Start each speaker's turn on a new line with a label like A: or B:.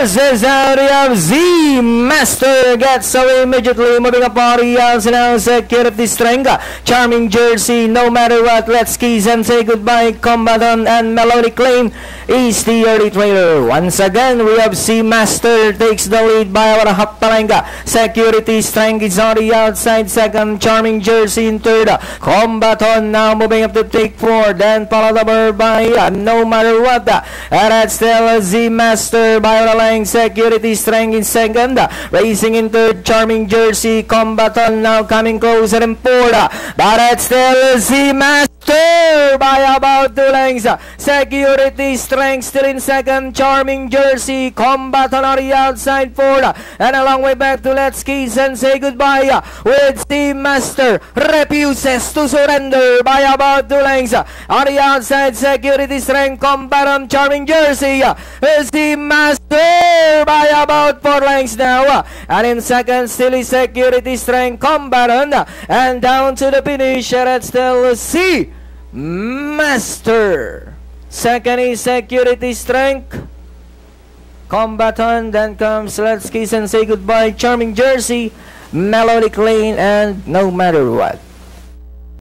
A: This area of Z Master gets away immediately, moving up Arias now Security Strength, Charming Jersey, no matter what, let's kiss and say goodbye, Combatant and Melodic Lane is the early trailer. Once again, we have Z Master takes the lead by about a half palanga. Security Strength is on the outside, second, Charming Jersey in third, Combatant now moving up to take four, then followed over by no matter what, and that's still Z Master by the line. Security Strength in second, racing in third, Charming Jersey, Combatant now coming closer in fourth, but it's still Z Master by about 2 lengths. Security Strength still in second, Charming Jersey, Combatant on the outside fourth, and a long way back to let's kiss and say goodbye with Z Master refuses to surrender by about 2 lengths. On the outside, Security Strength, Combatant, Charming Jersey, Z Master by about 4 lengths now, and in second still is Security Strength, Combatant, and down to the finish that's still Z Master. Second is Security Strength, Combatant, then comes let's kiss and say goodbye, Charming Jersey, Melodic Lane, and no matter what.